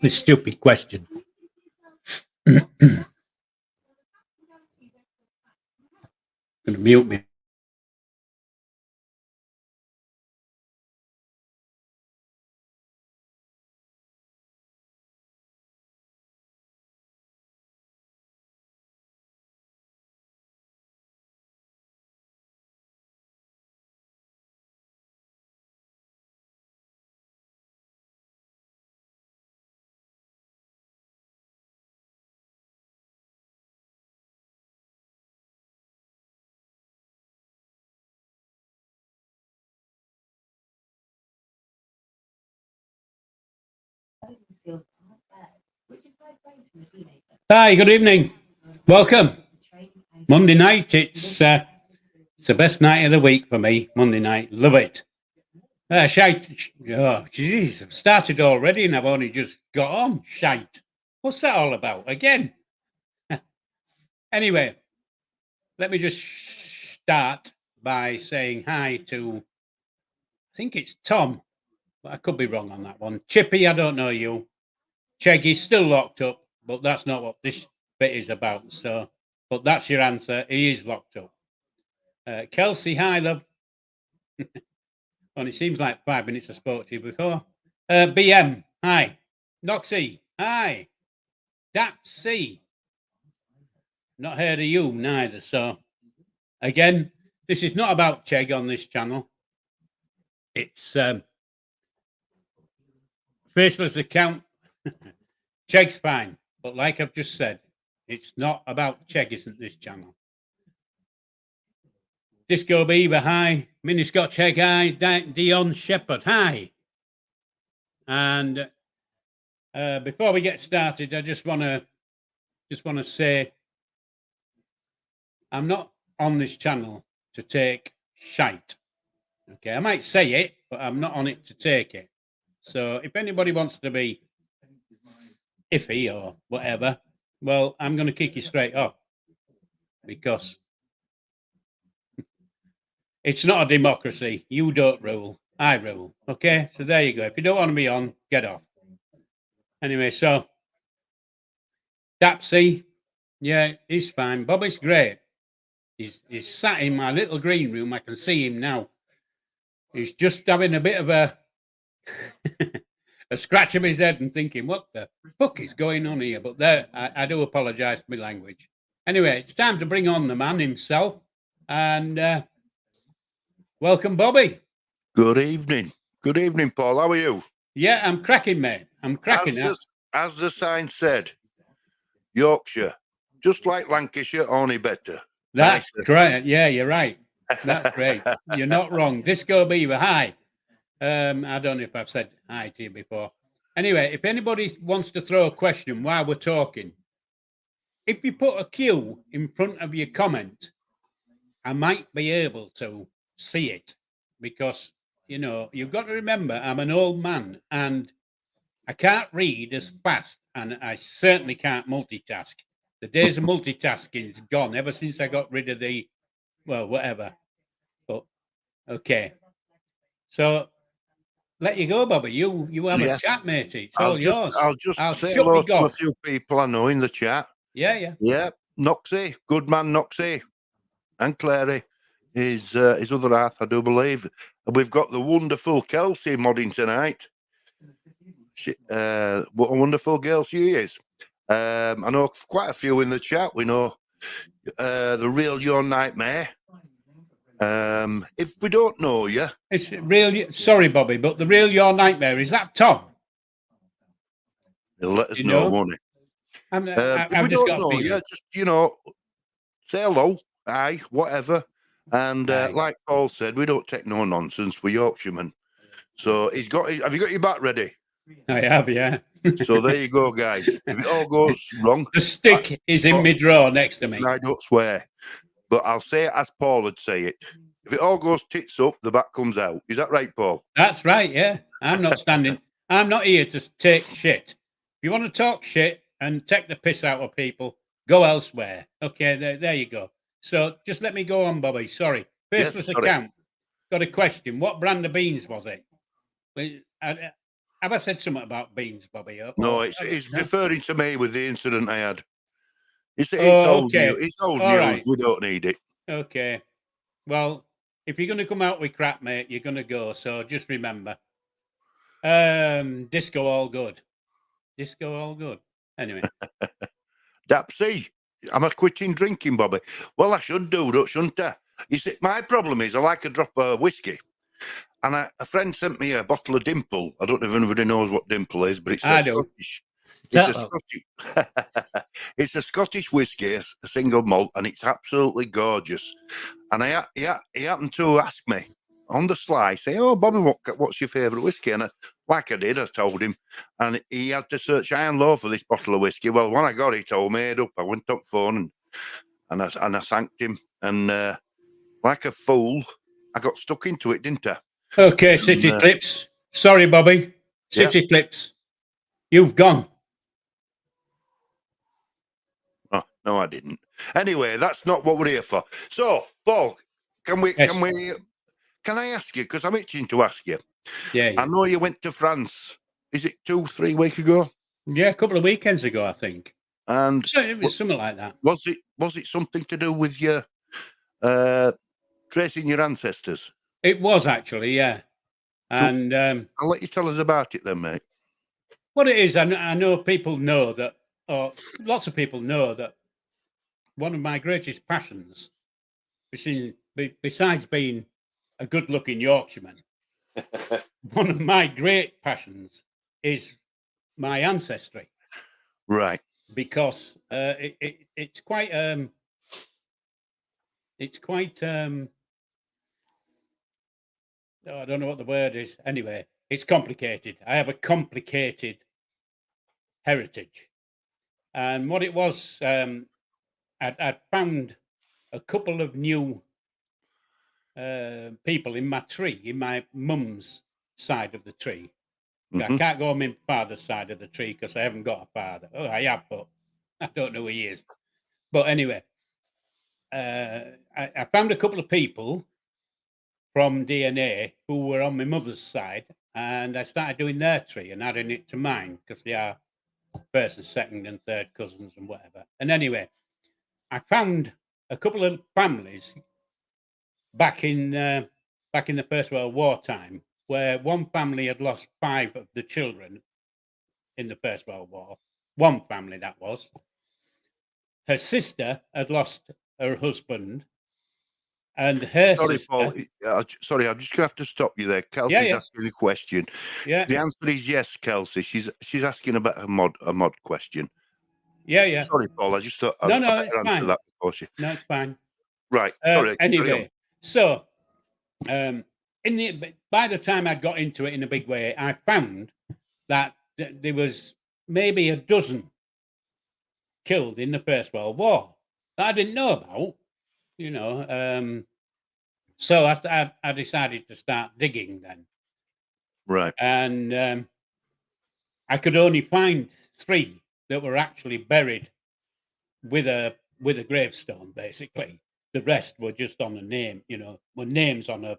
This stupid question. Gonna mute me. Hi, good evening. Welcome. Monday night, it's the best night of the week for me. Monday night, love it. Shite. Oh, jeez, I've started already and I've only just got on. Shite. What's that all about again? Anyway, let me just start by saying hi to, I think it's Tom, but I could be wrong on that one. Chippy, I don't know you. Cheggy's still locked up, but that's not what this bit is about. So, but that's your answer. He is locked up. Kelsey, hi, love. Well, it seems like 5 minutes I spoke to you before. BM, hi. Noxie, hi. Dapsy. Not heard of you neither. So, again, this is not about Chegg on this channel. It's faceless account. Chegg's fine, but like I've just said, it's not about Chegg, isn't this channel? Disco Beaver, hi. Mini Scotch Egg, hi. Dion Shepherd, hi. And before we get started, I just want to say I'm not on this channel to take shite. Okay, I might say it, but I'm not on it to take it. So if anybody wants to be iffy or whatever, well, I'm going to kick you straight off because it's not a democracy. You don't rule. I rule. Okay, so there you go. If you don't want to be on, get off. Anyway, so Dapsy, yeah, he's fine. Bobby's great. He's sat in my little green room. I can see him now. He's just having a bit of a scratch of his head and thinking, what the fuck is going on here? But there, I do apologise for my language. Anyway, it's time to bring on the man himself. And welcome, Bobby. Good evening. Good evening, Paul. How are you? Yeah, I'm cracking, mate. I'm cracking. As the sign said, Yorkshire, just like Lancashire, only better. That's great. Yeah, you're right. That's great. You're not wrong. Disco Beaver, hi. I don't know if I've said hi to you before. Anyway, if anybody wants to throw a question while we're talking, if you put a Q in front of your comment, I might be able to see it because, you know, you've got to remember I'm an old man and I can't read as fast and I certainly can't multitask. The days of multitasking is gone ever since I got rid of the, well, whatever. But okay. So let you go, Bobby. You have a chat, mate. It's all yours. I'll say hello to a few people I know in the chat. Yeah. Yeah. Noxie, good man Noxie. And Clary, his other half, I do believe. And we've got the wonderful Kelsey modding tonight. What a wonderful girl she is. I know quite a few in the chat. We know the real Your Nightmare. If we don't know you, it's real. Sorry, Bobby, but the real Your Nightmare, is that Tom? He'll let us know, won't he? If we don't know you, just say hello, aye, whatever. And like Paul said, we don't take no nonsense. We're Yorkshiremen. So have you got your back ready? I have, yeah. So there you go, guys. If it all goes wrong, the stick is in mid-row next to me. I don't swear, but I'll say it as Paul would say it. If it all goes tits up, the back comes out. Is that right, Paul? That's right, yeah. I'm not standing. I'm not here to take shit. If you want to talk shit and take the piss out of people, go elsewhere. Okay, there you go. So just let me go on, Bobby. Sorry. Faceless account. Got a question. What brand of beans was it? Have I said something about beans, Bobby? No, it's referring to me with the incident I had. It's old news. It's old news. Right. We don't need it. Okay. Well, if you're going to come out with crap, mate, you're going to go. So just remember. Disco all good. Disco all good. Anyway. Dapsy, am I quitting drinking, Bobby? Well, I should do, shouldn't I? You see, my problem is I like a drop of whiskey. And a friend sent me a bottle of Dimple. I don't know if anybody knows what Dimple is, but it's a Scottish. It's a Scottish whiskey, a single malt, and it's absolutely gorgeous. And he happened to ask me on the sly, say, "Oh, Bobby, what's your favourite whiskey?" And I told him, and he had to search high and low for this bottle of whiskey. Well, when I got it all made up, I went up phone and I thanked him, and like a fool, I got stuck into it, didn't I? Okay, City Clips. Sorry, Bobby. City Clips. You've gone. Oh, no, I didn't. Anyway, that's not what we're here for. So, Paul, can I ask you, because I'm itching to ask you. Yeah. I know you went to France. Is it 2-3 weeks ago? Yeah, a couple of weekends ago, I think. And so it was something like that. Was it something to do with your tracing your ancestors? It was actually, yeah. And I'll let you tell us about it then, mate. What it is, I know people know that, or lots of people know that one of my greatest passions, besides being a good-looking Yorkshireman, one of my great passions is my ancestry. Right. Because it's quite I don't know what the word is. Anyway, it's complicated. I have a complicated heritage. And what it was, I'd found a couple of new people in my tree, in my mum's side of the tree. Mm-hmm. I can't go on my father's side of the tree because I haven't got a father. Oh, I have, but I don't know who he is. But anyway, I found a couple of people from DNA who were on my mother's side, and I started doing their tree and adding it to mine because they are first and second and third cousins and whatever. And anyway, I found a couple of families back in the First World War time, where one family had lost 5 of the children in the First World War. One family, that was. Her sister had lost her husband, and her sister... Paul. Sorry, I'm just going to have to stop you there. Kelsey's asking a question. Yeah. The answer is yes, Kelsey. She's asking about a mod question. Yeah. Sorry, Paul. I just thought I'd it's fine. That before she... No, it's fine. Right. Sorry. Anyway, so by the time I got into it in a big way, I found that there was maybe a dozen killed in the First World War that I didn't know about, you know. So I decided to start digging then. Right. And I could only find 3 that were actually buried with a gravestone, basically. The rest were just on a name, you know, were names on a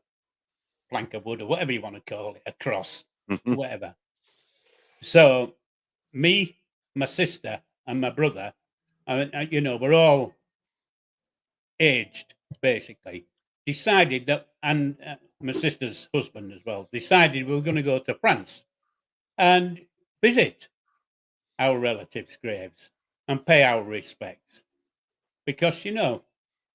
plank of wood or whatever you want to call it, a cross, whatever. So me, my sister, and my brother, you know, we're all aged, basically. Decided that, and my sister's husband as well, decided we were going to go to France and visit our relatives' graves and pay our respects. Because, you know,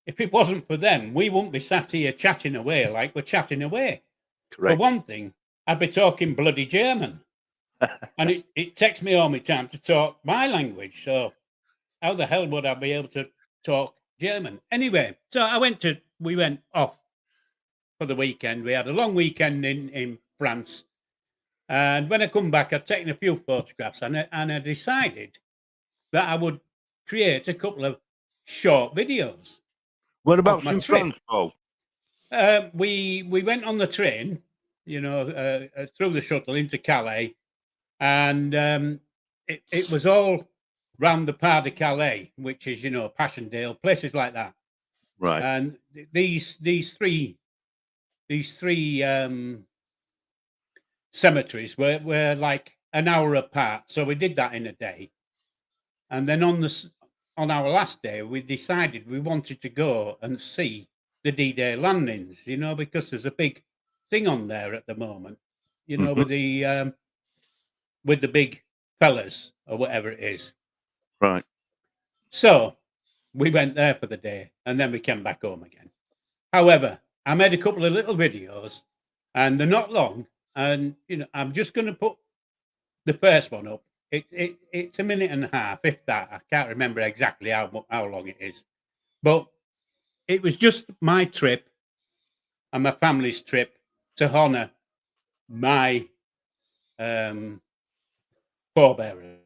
if it wasn't for them, we wouldn't be sat here chatting away like we're chatting away. Correct. For one thing, I'd be talking bloody German. And it takes me all my time to talk my language. So how the hell would I be able to talk German? Anyway, so we went off for the weekend. We had a long weekend in France. And when I come back, I'd taken a few photographs and I decided that I would create a couple of short videos. Whereabouts in France, Paul? We went on the train, you know, through the shuttle into Calais, and it was all round the Pas de Calais, which is, you know, Passchendaele, places like that. Right. And these three cemeteries were like an hour apart. So we did that in a day. And then on our last day, we decided we wanted to go and see the D-Day landings, because there's a big thing on there at the moment, with the big fellas or whatever it is. Right. So we went there for the day and then we came back home again. However, I made a couple of little videos and they're not long. And, I'm just going to put the first one up. It's a minute and a half, if that. I can't remember exactly how long it is. But it was just my trip and my family's trip to honour my forebearers.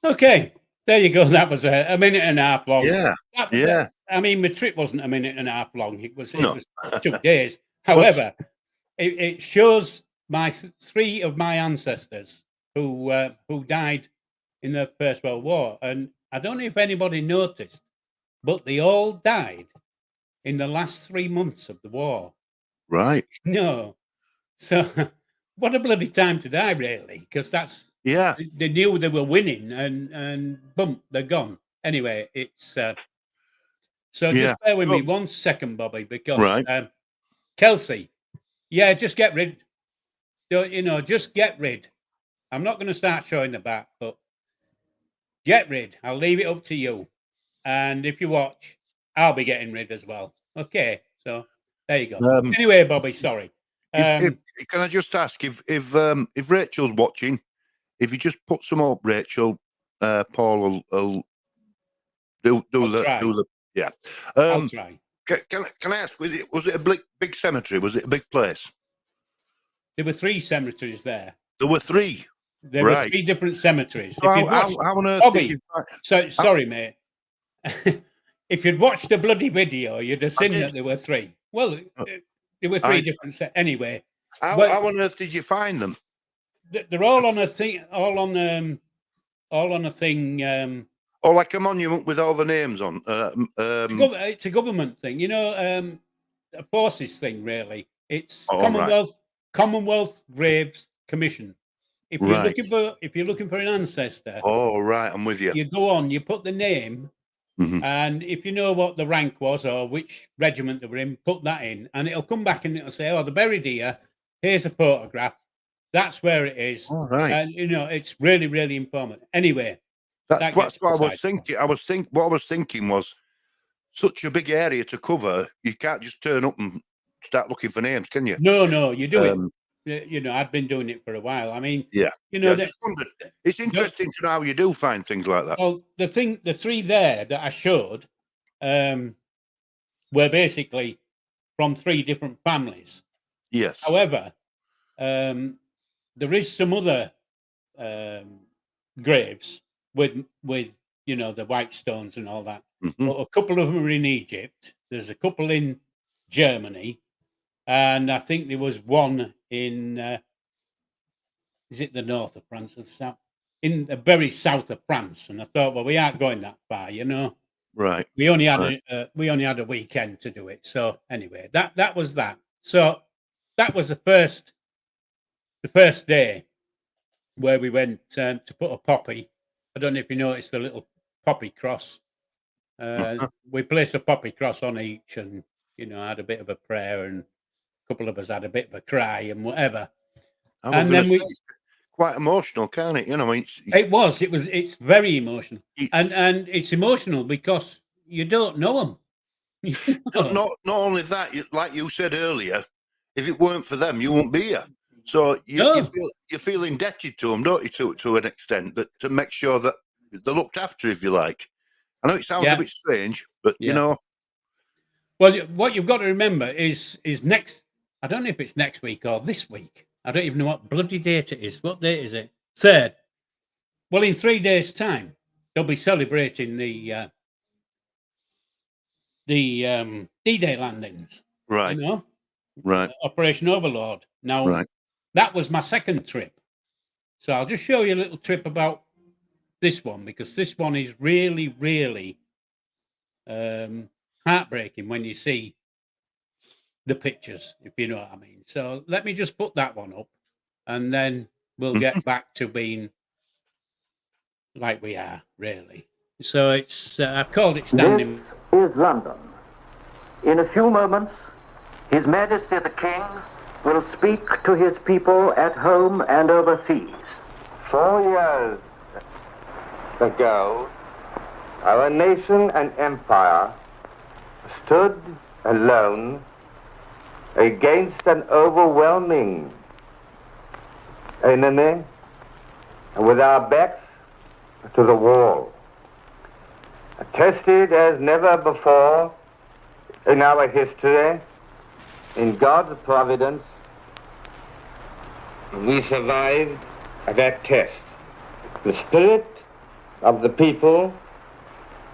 Okay, there you go. That was a minute and a half long. Yeah, I mean, my trip wasn't a minute and a half long. It was 2 days. But However, it shows three of my ancestors who died in the First World War, and I don't know if anybody noticed, but they all died in the last 3 months of the war. right. No, so what a bloody time to die, really, because that's they knew they were winning, and boom, they're gone. Anyway, it's so just bear with me 1 second, Bobby, because Kelsey, just get rid. Just get rid. I'm not going to start showing the back, but get rid. I'll leave it up to you. And if you watch, I'll be getting rid as well. Okay, so there you go. Anyway, Bobby, sorry. Can I just ask if Rachel's watching, if you just put some up, Rachel, Paul will do the yeah. I'll try. Can I ask? Was it a big cemetery? Was it a big place? There were 3 cemeteries there. There were 3. There were 3 different cemeteries. So how on earth Bobby, did you sorry, mate. If you'd watched the bloody video, you'd have seen that there were 3. Well, there were 3 different anyway. How on earth did you find them? They're all on a thing. All on a thing. Or like a monument with all the names on. It's a government thing, a forces thing, really. It's Commonwealth Graves Commission. If you're looking for an ancestor, I'm with you. You go on, you put the name, and if you know what the rank was or which regiment they were in, put that in, and it'll come back and it'll say, "Oh, they're buried here. Here's a photograph. That's where it is." All right. And it's really, really important. Anyway, that's what I was thinking. What I was thinking was such a big area to cover. You can't just turn up and start looking for names, can you? No, you do it. you know, I'd been doing it for a while. I mean, yeah, you know, I just wondered. It's interesting to know how you do find things like that. Well, the 3 there that I showed were basically from 3 different families. Yes. However, there is some other graves with you know, the white stones and all that. Mm-hmm. But a couple of them are in Egypt. There's a couple in Germany, and I think there was one in is it the north of France or the south? In the very south of France. And I thought, well, we aren't going that far, you know. Right. We only had a weekend to do it. So anyway, that was that. So that was the first day where we went to put a poppy. I don't know if you noticed the little poppy cross. We placed a poppy cross on each, and you know, had a bit of a prayer, and a couple of us had a bit of a cry and whatever. And then it's quite emotional, can't it? You know, it's very emotional, and it's emotional because you don't know them. You know? Not only that, like you said earlier, if it weren't for them, you wouldn't be here. So you feel indebted to them, don't you, to an extent, that to make sure that they're looked after, if you like. I know it sounds a bit strange, but you know. Well, what you've got to remember is next. I don't know if it's next week or this week. I don't even know what bloody date it is. What date is it? 3rd. Well, in 3 days' time, they'll be celebrating the D-Day landings. Right. You know? Right. Operation Overlord. Now, that was my second trip. So I'll just show you a little trip about this one, because this one is really, really heartbreaking when you see the pictures, if you know what I mean. So let me just put that one up, and then we'll get back to being like we are, really. So it's I've called it standing. This is London. In a few moments, His Majesty the King will speak to his people at home and overseas. 4 years ago, our nation and empire stood alone against an overwhelming enemy, with our backs to the wall. Tested as never before in our history, in God's providence, we survived that test. The spirit of the people,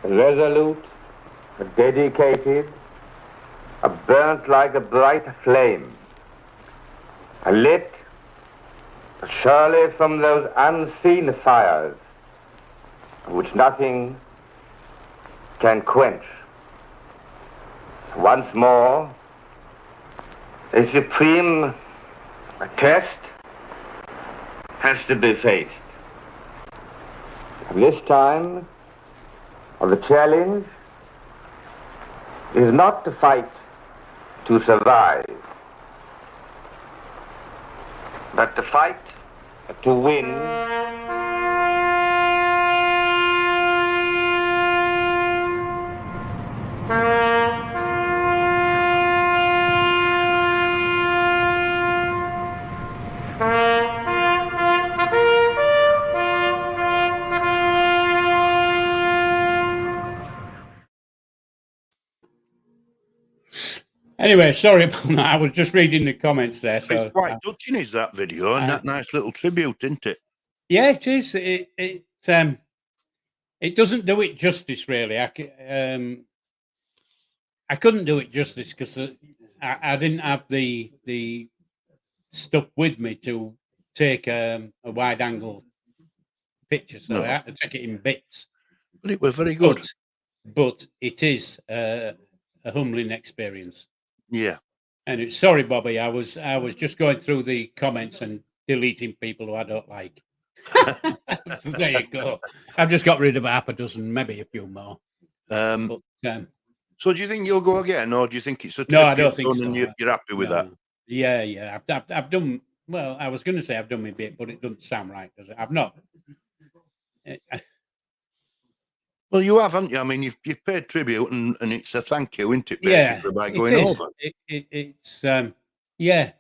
resolute, dedicated, burnt like a bright flame, lit surely from those unseen fires which nothing can quench. Once more, a supreme test has to be faced. This time, the challenge is not to fight to survive, but to fight to win. Anyway, sorry about that. I was just reading the comments there. So it's quite touching, is that video, and that nice little tribute, isn't it? Yeah, it is. It doesn't do it justice, really. I couldn't do it justice because I didn't have the stuff with me to take a wide angle picture, so I had to take it in bits. But it was very good. But it is a humbling experience. Yeah. And it's sorry, Bobby. I was just going through the comments and deleting people who I don't like. So there you go. I've just got rid of half a dozen, maybe a few more. So do you think you'll go again, or do you think it's a no? I don't think so. And you're happy with that? Yeah. I've done well. I was going to say I've done my bit, but it doesn't sound right, does it? I've not. Well, you have, haven't you? I mean, you've paid tribute, and it's a thank you, isn't it? Basically, by going over. It's yeah.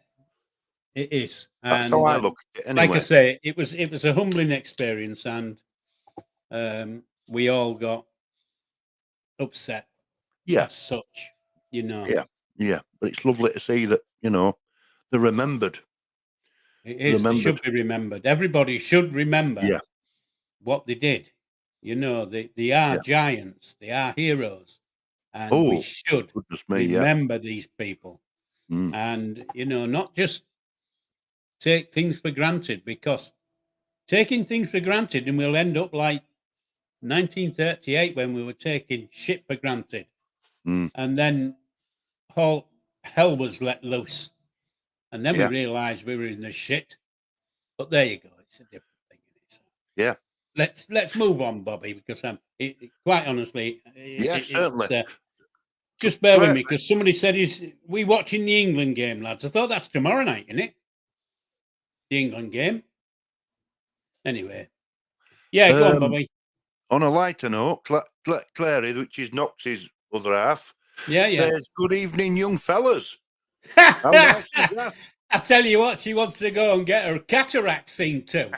It is. That's how I look at it. Anyway. Like I say, it was a humbling experience, and we all got upset. Yeah. As such, Yeah. But it's lovely to see that, they're remembered. It is. They should be remembered. Everybody should remember what they did. They are giants. They are heroes. And we should remember these people. And, not just take things for granted, because taking things for granted, and we'll end up like 1938 when we were taking shit for granted. And then all hell was let loose. And then we realized we were in the shit. But there you go. It's a different thing. Yeah. Let's move on, Bobby, because quite honestly, certainly. Just bear with me, because somebody said, we watching the England game, lads? I thought that's tomorrow night, isn't it? The England game. Anyway. Yeah, go on, Bobby. On a lighter note, Clary, which is Knox's other half, says, "Good evening, young fellas." How nice is that? I tell you what, she wants to go and get her cataract seen too.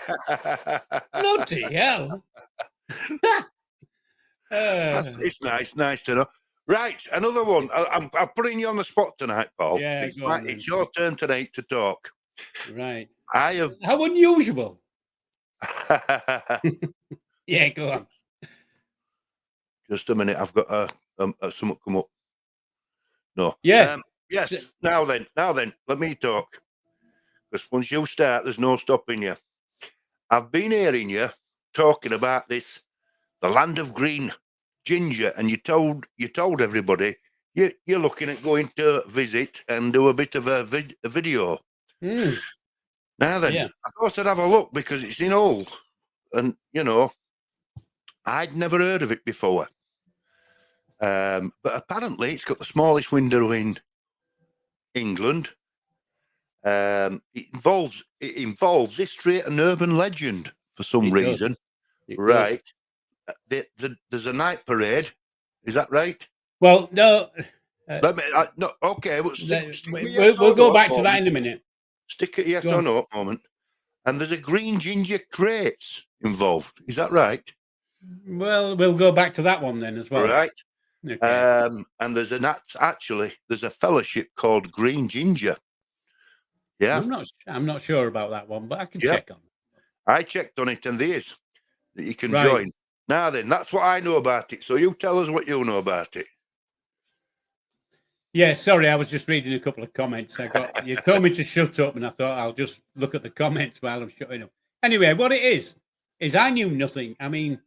Bloody hell. It's nice to know. Right, another one. I'm putting you on the spot tonight, Paul. Yeah, it's your turn tonight to talk. Right. How unusual. Yeah, go on. Just a minute. I've got something come up. No. Yeah. Yes. Now then, let me talk. Because once you start, there's no stopping you. I've been hearing you talking about this, the land of green ginger, and you told everybody you're looking at going to visit and do a bit of a video. Now then, I thought I'd have a look because it's in Hull, and I'd never heard of it before. But apparently, it's got the smallest window in England. It involves history and urban legend for some reason. Right. There's a night parade. Is that right? Well, no. No. Okay. We'll go back to that in a minute. Stick it yes or no at the moment. And there's a green ginger crates involved. Is that right? Well, we'll go back to that one then as well. Right. Okay. And there's a fellowship called Green Ginger. Yeah. I'm not sure about that one, but I can check on it. I checked on it, and there is that you can join. Now then, that's what I know about it. So you tell us what you know about it. Yeah, sorry, I was just reading a couple of comments. You told me to shut up, and I thought I'll just look at the comments while I'm shutting up. Anyway, what it is I knew nothing. I mean,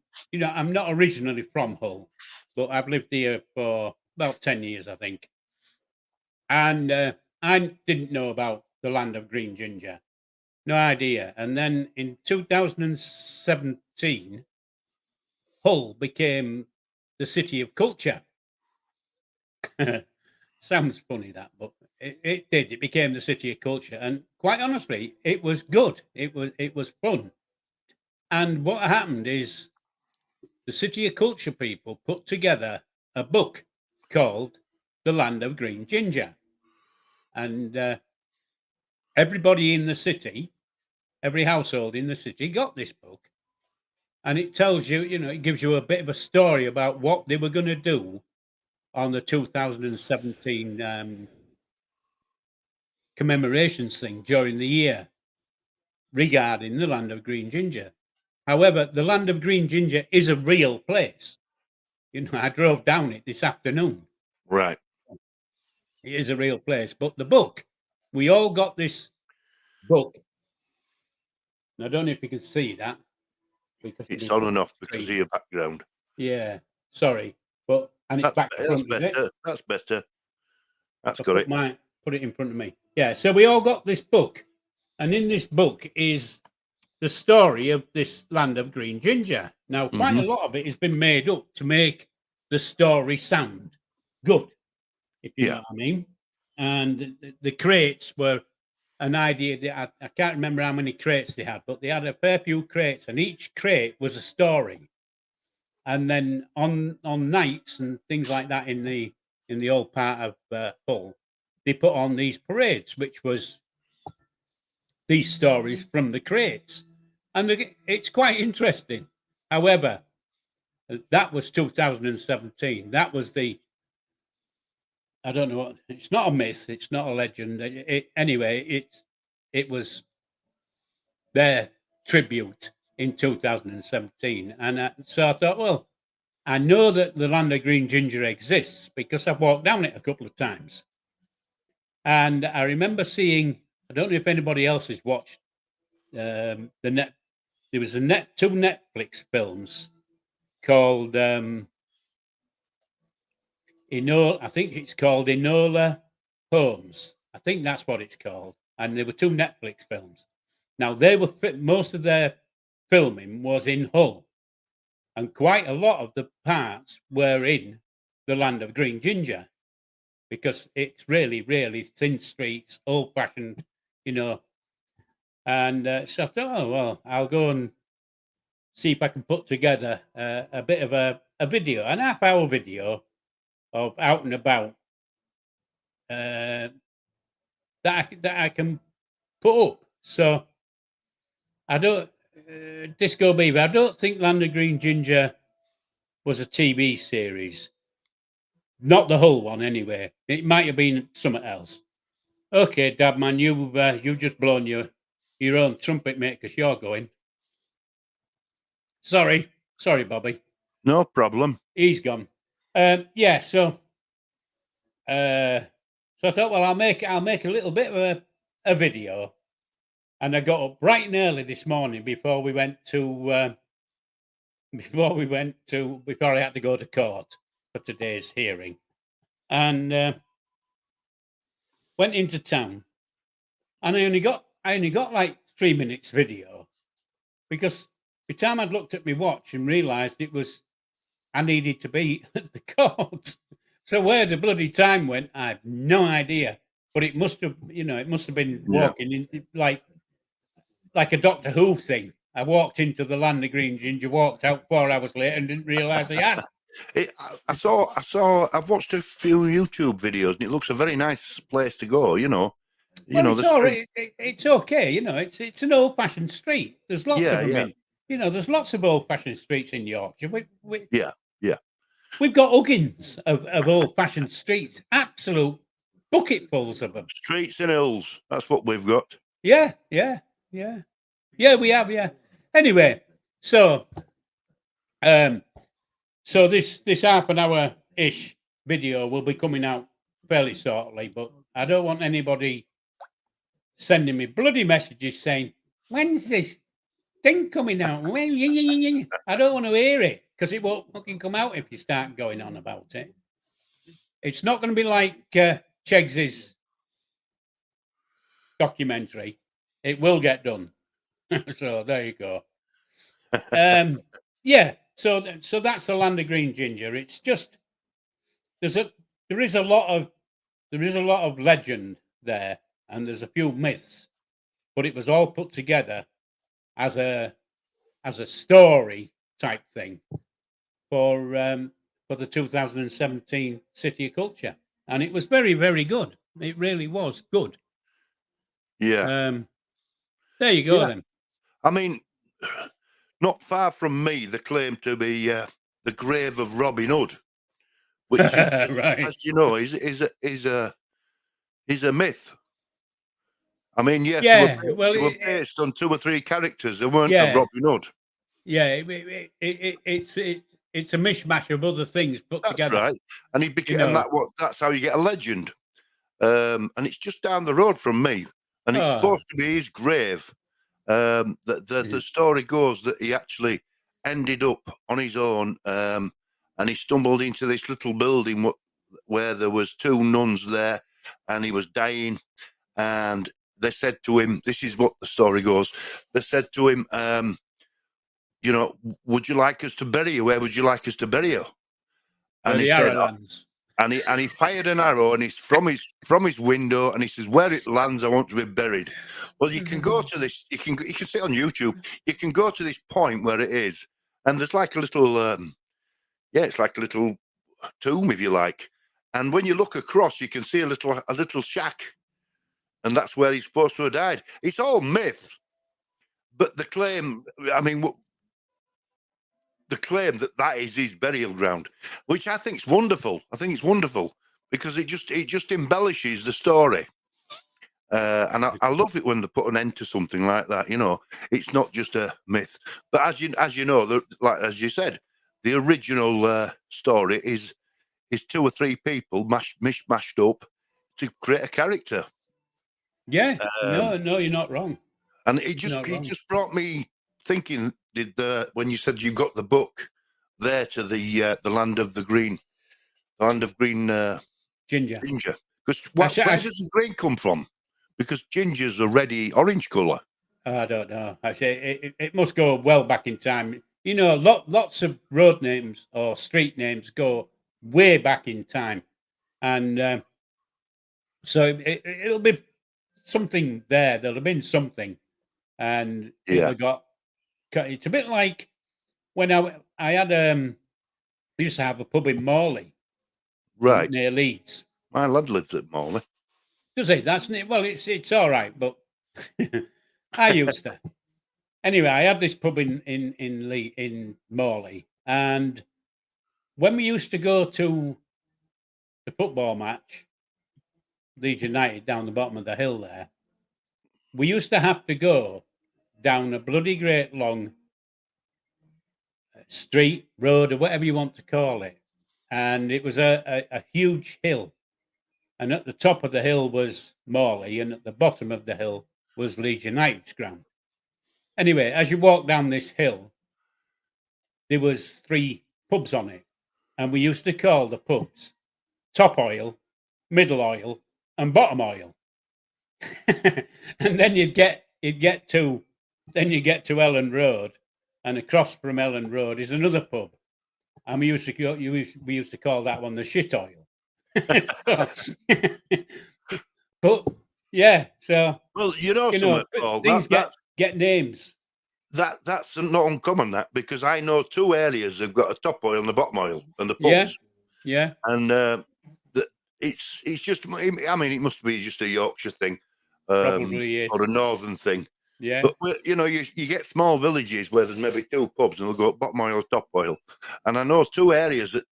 I'm not originally from Hull, but I've lived here for about 10 years, I think. And I didn't know about the land of green ginger. No idea. And then in 2017, Hull became the city of culture. Sounds funny, that, but it did. It became the city of culture, and quite honestly, it was good. It was fun. And what happened is the city of culture people put together a book called "The Land of Green Ginger," and everybody in the city, every household in the city, got this book. And it tells you, it gives you a bit of a story about what they were going to do on the 2017 commemorations thing during the year regarding the land of green ginger. However, the land of green ginger is a real place. I drove down it this afternoon. Right. It is a real place. But the book, we all got this book. And I don't know if you can see that. Because it's on and off because of your background. Yeah, sorry, and it's back front. That's better. That's got it. Put it in front of me. Yeah, so we all got this book, and in this book is the story of this land of green ginger. Now, quite a lot of it has been made up to make the story sound good, if you know what I mean. And the crates were an idea that I can't remember how many crates they had, but they had a fair few crates, and each crate was a story. And then on nights and things like that in the old part of Hull, they put on these parades, which was these stories from the crates, and it's quite interesting. However, that was 2017. That was I don't know what. It's not a myth. It's not a legend. Anyway, it was their tribute in 2017, and so I thought, well, I know that the land of green ginger exists because I've walked down it a couple of times, and I remember seeing. I don't know if anybody else has watched the net. There was two Netflix films called I think it's called Enola Holmes. I think that's what it's called. And there were two Netflix films. Now they were most of their filming was in Hull, and quite a lot of the parts were in the land of green ginger, because it's really, really thin streets, old-fashioned, And so I thought, oh well, I'll go and see if I can put together a bit of a video, an half-hour video of out and about that I can put up. So I don't Disco Beaver. I don't think Land of Green Ginger was a TV series. Not the whole one, anyway. It might have been something else. Okay, Dabman, you've just blown your own trumpet, mate, because you're going. Sorry, Bobby. No problem. He's gone. Yeah. So I thought, well, I'll make a little bit of a video, and I got up bright and early this morning before I had to go to court for today's hearing, and went into town, and I only got like 3 minutes video, because by the time I'd looked at my watch and realised I needed to be at the court. So where the bloody time went, I have no idea. But it must have, been walking in like a Doctor Who thing. I walked into the land of green ginger, walked out 4 hours later, and didn't realise I had. I've watched a few YouTube videos, and it looks a very nice place to go. It's all right. It's okay. It's an old-fashioned street. There's lots of them in. There's lots of old-fashioned streets in Yorkshire. We've got huggins of old-fashioned streets, absolute bucketfuls of them. Streets and hills. That's what we've got. Yeah, we have. Yeah. Anyway, so this half an hour ish video will be coming out fairly shortly, but I don't want anybody sending me bloody messages saying, "When's this thing coming out?" I don't want to hear it, because it won't fucking come out if you start going on about it. It's not going to be like Cheggs's documentary. It will get done. So there you go. Yeah. So that's the land of green ginger. It's just there is a lot of legend there, and there's a few myths, but it was all put together as a story type thing for the 2017 City of Culture, and it was very, very good. It really was good. Yeah. There you go. Then. I mean, not far from me, they claim to be the grave of Robin Hood, which, right. as you know, is a myth. I mean, yes, they were based on 2 or 3 characters. They weren't of Robin Hood. Yeah, it's a mishmash of other things put together. That's right, and he became that's how you get a legend. And it's just down the road from me, and it's supposed to be his grave. The story goes that he actually ended up on his own, and he stumbled into this little building where there was 2 nuns there, and he was dying, and they said to him, this is what the story goes, they said to him, would you like us to bury you? Where would you like us to bury you? And he said, and he fired an arrow, and it's from his window, and he says, where it lands, I want to be buried. Well, you can go to this. You can see it on YouTube. You can go to this point where it is, and there's like a little, it's like a little tomb, if you like. And when you look across, you can see a little shack, and that's where he's supposed to have died. It's all myth, but the claim, I mean, the claim that is his burial ground, which I think is wonderful. I think it's wonderful because it just embellishes the story. And I love it when they put an end to something like that. You know, it's not just a myth. But as you know, like as you said, the original story is 2 or 3 people mashed up to create a character. Yeah, no, you're not wrong. And it just brought me thinking. When you said you got the book there to the land of the green, ginger. Because where does the green come from? Because ginger's a reddy orange colour. I don't know. I say it must go well back in time. You know, lots of road names or street names go way back in time, and so it'll be something there. There'll have been something, and people got. It's a bit like when I had I used to have a pub in Morley, right near Leeds. My lad lives at Morley. Does he? Well, it's all right, but I used to. Anyway, I had this pub in Morley, and when we used to go to the football match, Leeds United down the bottom of the hill there, we used to have to go down a bloody great long street, road, or whatever you want to call it, and it was a huge hill, and at the top of the hill was Morley, and at the bottom of the hill was Leeds United's ground. Anyway, as you walk down this hill, there was 3 pubs on it, and we used to call the pubs Top Oil, Middle Oil, and Bottom Oil. And then you get to Ellen Road, and across from Ellen Road is another pub, and we used to call that one the Shit Oil. But yeah, so well, things get names. That's not uncommon, that, because I know 2 areas have got a top oil and a bottom oil, and the pubs. Yeah. And it's just. I mean, it must be just a Yorkshire thing, Probably is, or a northern thing. Yeah. But you get small villages where there's maybe 2 pubs and they'll go bottom oil, top oil, and I know 2 areas that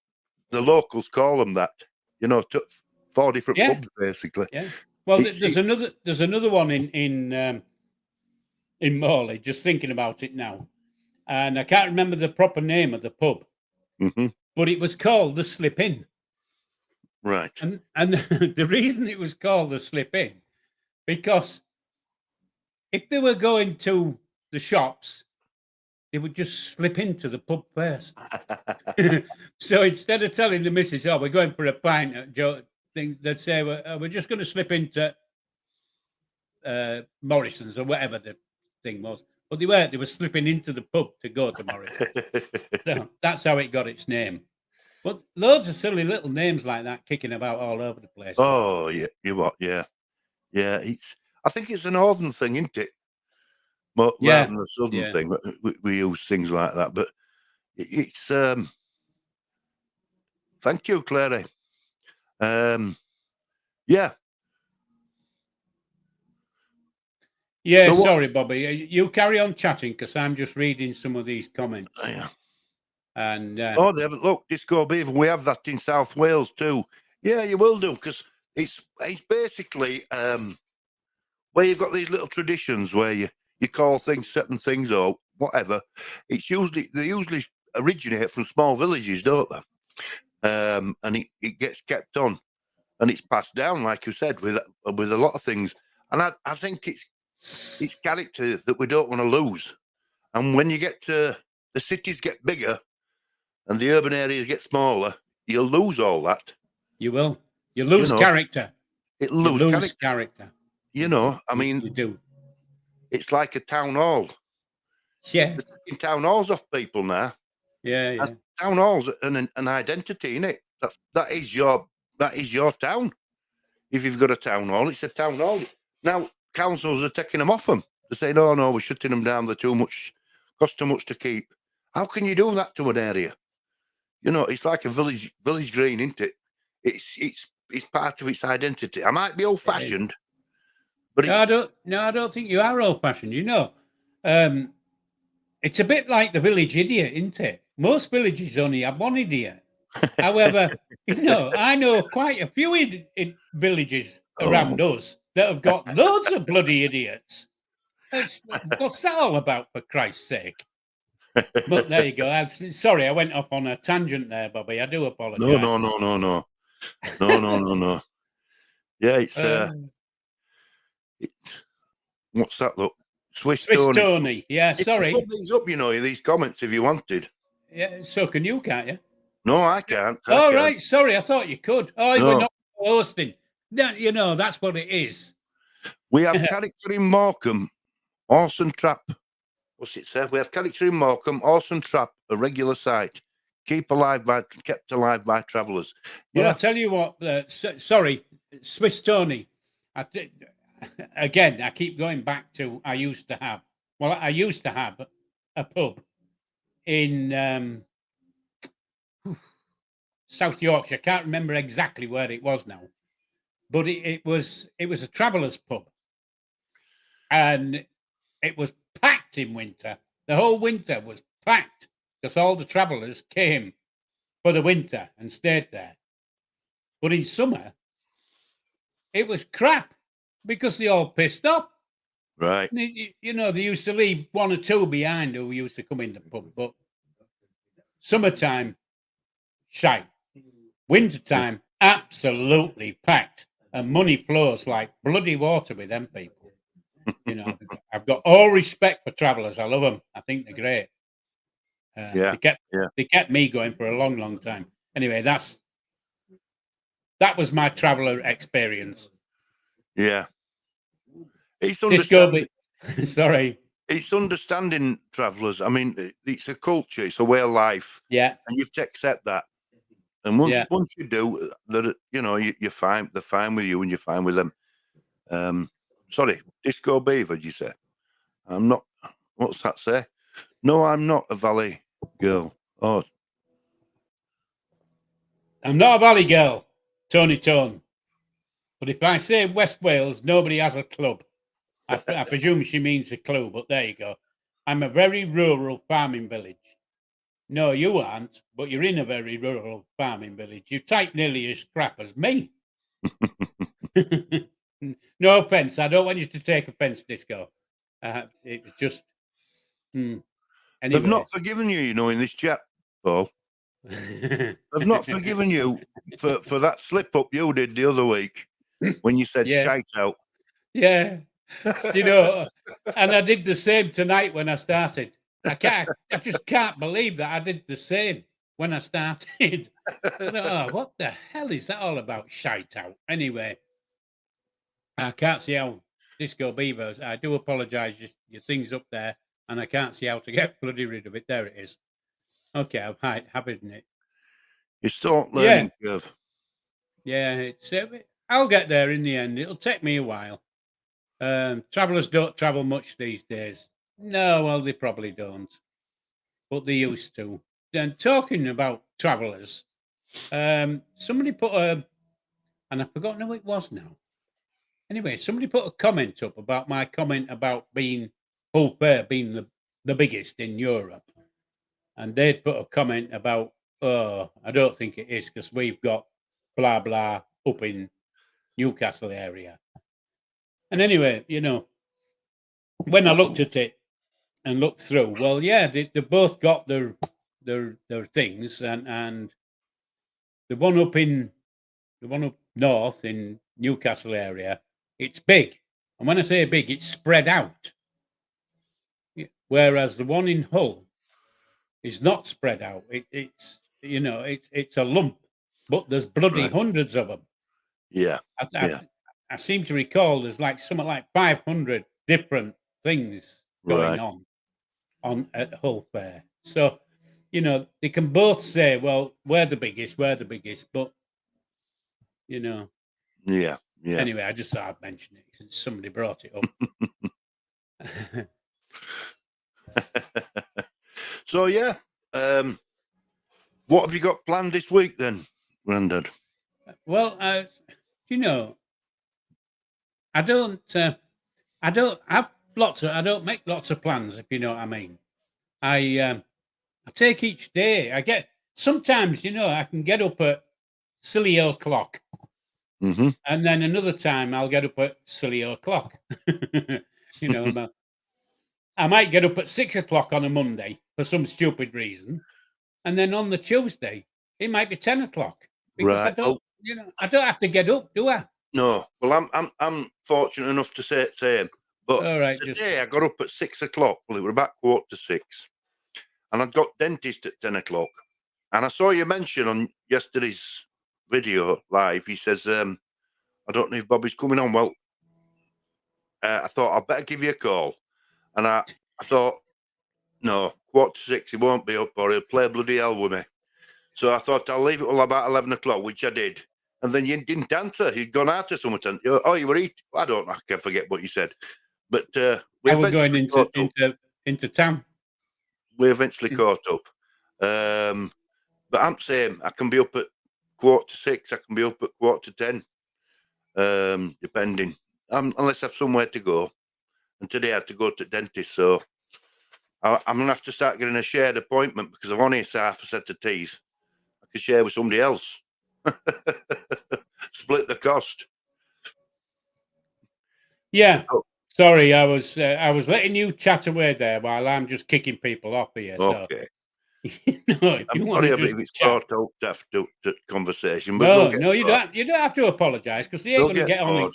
the locals call them that. You know, 4 different pubs basically. Yeah. Well, there's another one in Morley. Just thinking about it now, and I can't remember the proper name of the pub, but it was called the Slip Inn. Right. And the reason it was called the Slip Inn, because if they were going to the shops, they would just slip into the pub first. So instead of telling the missus, "Oh, we're going for a pint," things, they'd say, "We're just going to slip into Morrison's," or whatever the thing was. But they were slipping into the pub to go to Morrison's. So that's how it got its name. But loads of silly little names like that kicking about all over the place. Oh yeah, yeah. I think it's a northern thing, isn't it? Rather than a southern thing. We use things like that, but it's. Thank you, Clary. Yeah. Yeah, so sorry, Bobby. You carry on chatting because I'm just reading some of these comments. Oh, yeah. And they haven't. Look, Disco Beaver. We have that in South Wales too. Yeah, you will do, because it's basically where you've got these little traditions where you call things certain things or whatever. They usually originate from small villages, don't they? And it gets kept on, and it's passed down, like you said, with a lot of things. And I think it's character that we don't want to lose. And when you get to the cities get bigger and the urban areas get smaller, you'll lose all that. You will. You lose character. It'll lose character. You know, I mean, you do. It's like a town hall. Yeah. They're taking town halls off people now. Yeah. And town halls an identity in it. That is your town. If you've got a town hall, it's a town hall. Now councils are taking them off them. They're saying, "Oh no, we're shutting them down. They're too much, cost too much to keep." How can you do that to an area? You know, it's like a village green, isn't it? It's part of its identity. I might be old fashioned, But no, I don't think you are old-fashioned. You know, it's a bit like the village idiot, isn't it? Most villages only have one idiot. However, you know, I know quite a few villages around us that have got loads of bloody idiots. What's that all about, for Christ's sake? But there you go. Sorry, I went off on a tangent there, Bobby. I do apologise. No. Yeah, what's that? Look, Swiss Tony. Yeah, sorry. Put these up, these comments if you wanted. Yeah, so can you, can't you? No, I can't. Right. Sorry, I thought you could. Oh, we're not hosting. You know, that's what it is. We have character in Morecambe, horse and trap. What's it say? We have character in Morecambe, horse and trap, a regular site. Kept alive by travellers. Yeah. Well, I'll tell you what. Sorry, Swiss Tony. Again, I keep going back to I used to have a pub in South Yorkshire. I can't remember exactly where it was now, but it was a travellers' pub, and it was packed in winter. The whole winter was packed because all the travellers came for the winter and stayed there. But in summer, it was crap because they all pissed off. Right. You know, they used to leave one or two behind who used to come in the pub, but summertime, shite. Wintertime, absolutely packed. And money flows like bloody water with them people. You know, I've got all respect for travellers. I love them. I think they're great. They kept me going for a long, long time. Anyway, that was my traveller experience. Yeah. It's understanding. Sorry. It's understanding travellers. I mean, it's a culture. It's a way of life. Yeah. And you have to accept that. And once you do, you're fine. They're fine with you, and you're fine with them. Sorry, Disco Beaver, did you say? I'm not. What's that say? No, I'm not a valley girl. Oh, I'm not a valley girl, Tony Tone. But if I say West Wales, nobody has a club. I presume she means a clue, but there you go. I'm a very rural farming village. No, you aren't, but you're in a very rural farming village. You type nearly as crap as me. No offense. I don't want you to take offense, Disco. It was just. Anyway. They've not forgiven you, in this chat, Paul. They've not forgiven you for that slip up you did the other week when you said shite out. Yeah. And I did the same tonight when I started. I just can't believe that I did the same when I started. What the hell is that all about? Shite out. Anyway, I can't see how Disco Beavers. I do apologise. Your thing's up there, and I can't see how to get bloody rid of it. There it is. Okay, I've hidden it. You're still learning curve. Yeah, I'll get there in the end. It'll take me a while. Travellers don't travel much these days. No, well, they probably don't, but they used to. Then talking about travellers, somebody put and I've forgotten who it was now. Anyway, somebody put a comment up about my comment about Hull Fair being the biggest in Europe, and they'd put a comment about, I don't think it is because we've got blah blah up in Newcastle area. And anyway, when I looked at it and looked through, well, yeah, they both got their things, and the one up north in Newcastle area, it's big, and when I say big, it's spread out. Whereas the one in Hull is not spread out. It's a lump, but there's bloody hundreds of them. Yeah. I seem to recall there's something like 500 different things going on at Hull Fair. So, they can both say, well, we're the biggest, but, Yeah. Anyway, I just thought I'd mention it since somebody brought it up. So, yeah. What have you got planned this week then, Grandad? Well, I don't I don't make lots of plans, if you know what I mean. I take each day. I get sometimes, I can get up at silly o'clock, Mm-hmm. and then another time I'll get up at silly o'clock. I might get up at 6 o'clock on a Monday for some stupid reason, and then on the Tuesday it might be 10 o'clock because Right. I don't have to get up, do I? No. Well, I'm fortunate enough to say it same. But today I got up at 6 o'clock. Well, it was about 5:45, and I got dentist at 10 o'clock. And I saw you mention on yesterday's video live. He says, I don't know if Bobby's coming on. Well, I thought I'd better give you a call, and I thought, no, 5:45, he won't be up, or he'll play bloody hell with me. So I thought I'll leave it till about 11 o'clock, which I did. And then you didn't answer. You'd gone out to someone. Oh, you were eating. I don't know. I can forget what you said. But we were going into town. We eventually caught up. But I'm saying I can be up at 5:45. I can be up at 5:45, depending. Unless I have somewhere to go. And today I had to go to the dentist. So I'm going to have to start getting a shared appointment because I've only half a set of teeth. I could share with somebody else. Split the cost. Yeah. Oh. Sorry, I was letting you chat away there while I'm just kicking people off here. Okay. So, I'm sorry if it's brought out after the conversation. But no, you don't have to apologise because they ain't going to get on.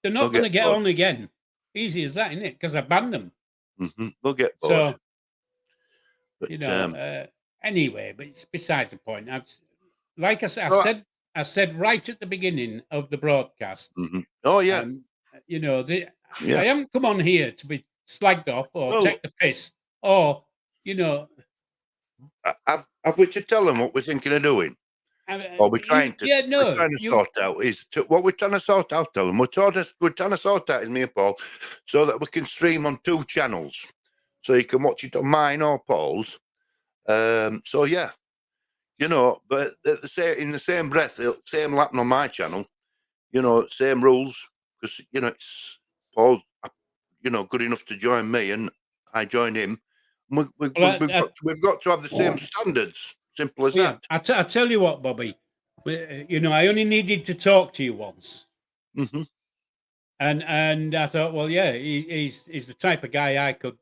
They're not going to get on again. Easy as that, isn't it? Because I banned them. Mm-hmm. They'll get bored. So, but, anyway, but it's besides the point. Like I said, I said right at the beginning of the broadcast. Mm-hmm. Oh yeah. I haven't come on here to be slagged off or take the piss or Have we to tell them what we're thinking of doing? Or we're trying to sort out what we're trying to sort out. Tell them we're trying to sort out is me and Paul, so that we can stream on 2 channels, so you can watch it on mine or Paul's. So yeah, but in the same breath, same happen on my channel. Same rules because it's Paul. Good enough to join me, and I joined him. We've got to have the same standards. Simple as that. I tell you what, Bobby. I only needed to talk to you once, mm-hmm. and I thought, well, yeah, he's the type of guy I could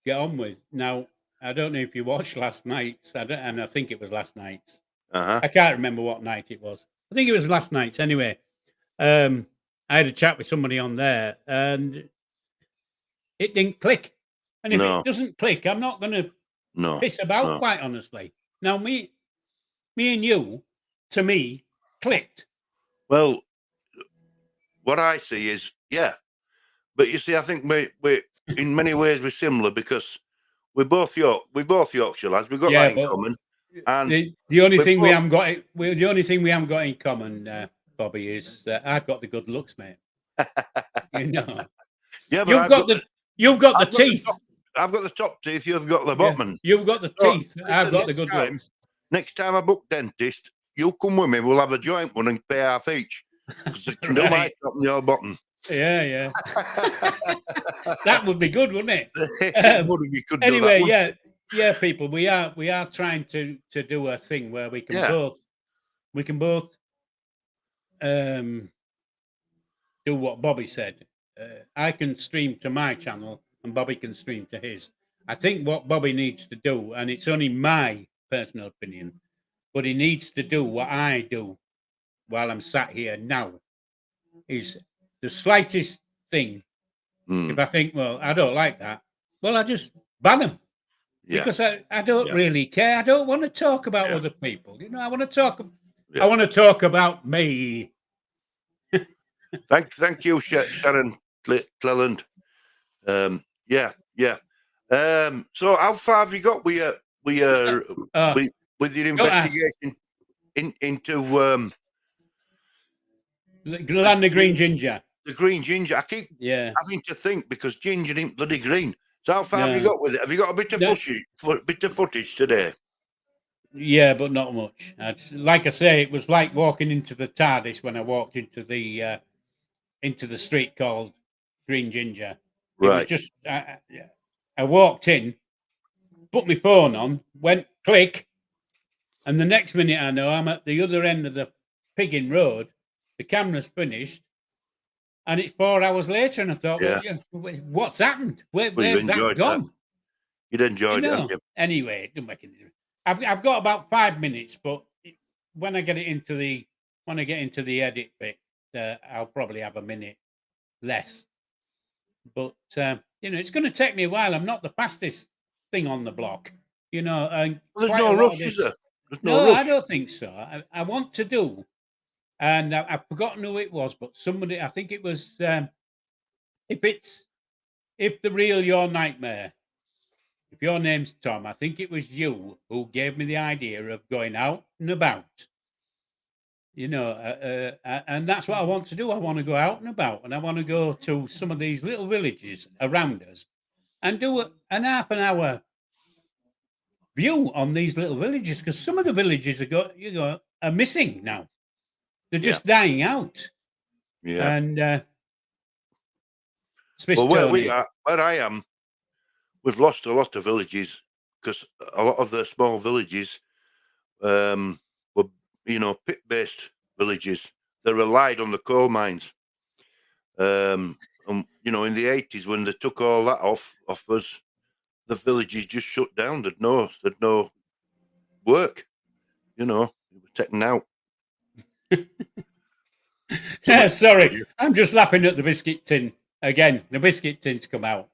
get on with. Now, I don't know if you watched last night's, and I think it was last night's. I can't remember what night it was. I think it was last night's. Anyway, I had a chat with somebody on there, and it didn't click. And if it doesn't click, I'm not going to piss about, quite honestly. Now, me and you, to me, clicked. Well, what I see is, but you see, I think we in many ways we're similar because we're both Yorkshire lads. We've got that in common. And the only thing we haven't got in common, Bobby, is that I've got the good looks, mate. Yeah, but you've got the teeth. I've got the top teeth. You've got the bottom. You've got the teeth. I've got the good looks. Next time I book dentist, you come with me. We'll have a joint one and pay half each. Because I can do my top and your bottom. Yeah. That would be good, wouldn't it? Anyway, people. We are trying to do a thing where we can both do what Bobby said. I can stream to my channel and Bobby can stream to his. I think what Bobby needs to do, and it's only my personal opinion, but he needs to do what I do while I'm sat here now, is the slightest thing. If I think, well, I don't like that, well, I just ban them. Because I don't really care. I don't want to talk about other people. I want to talk about me. Thank you, Sharon Cleland. So how far have you got with your investigation into land of green ginger? The green ginger. I keep having to think because ginger ain't bloody green. So how far have you got with it? Have you got a bit of footage today? Yeah, but not much. Like I say, it was like walking into the TARDIS when I walked into the street called green ginger. Right. It was just I walked in, put my phone on, went click, and the next minute I know I'm at the other end of the Piggin Road. The camera's finished, and it's 4 hours later. And I thought, well, what's happened? Where's that gone? That. You'd enjoyed it, haven't you? Anyway, it doesn't make any difference. I've got about 5 minutes, but when I get into the edit bit, I'll probably have a minute less. But it's going to take me a while. I'm not the fastest thing on the block, And there's no rush, is there? No, I don't think so. I want to do, and I've forgotten who it was, but somebody, I think it was, if the real Your Nightmare, if your name's Tom, I think it was you who gave me the idea of going out and about. And that's what I want to do. I want to go out and about, and I want to go to some of these little villages around us and do an half an hour view on these little villages, because some of the villages are missing now. They're just dying out. Yeah. And where I am, we've lost a lot of villages because a lot of the small villages were, pit-based villages. They relied on the coal mines. In the 80s, when they took all that off us, the villages just shut down. There'd no work. It was taken out. Sorry, I'm just laughing at the biscuit tin again. The biscuit tin's come out.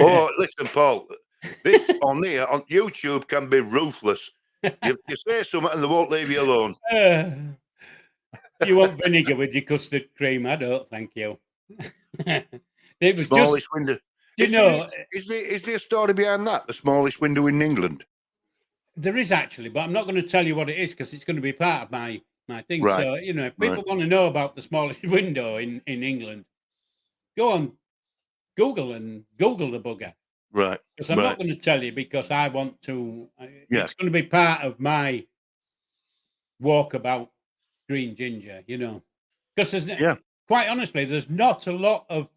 Oh, listen, Paul. This on YouTube can be ruthless. You say something and they won't leave you alone. You want vinegar with your custard cream? I don't, thank you. It was smallest window. Is there a story behind that? The smallest window in England? There is actually, but I'm not going to tell you what it is because it's going to be part of my thing. Right. So, if people want to know about the smallest window in England, go on Google the bugger. Right. Because I'm not going to tell you because I want to. It's going to be part of my walkabout green ginger, Because there's quite honestly, there's not a lot of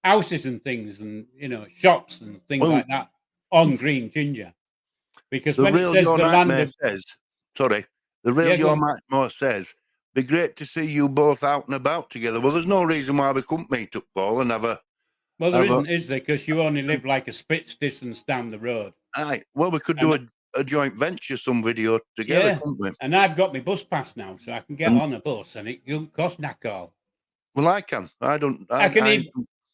houses and things and shops and things like that on green ginger. Because when it says the land of, the real Your Nightmare says, be great to see you both out and about together. Well, there's no reason why we couldn't meet up, Paul, and have a. Well, there isn't, is there? Because you only live like a spit's distance down the road. Aye. Well, we could do a joint venture, some video together, couldn't we? And I've got my bus pass now, so I can get on a bus, and it doesn't cost knack all. Well, I can. I don't.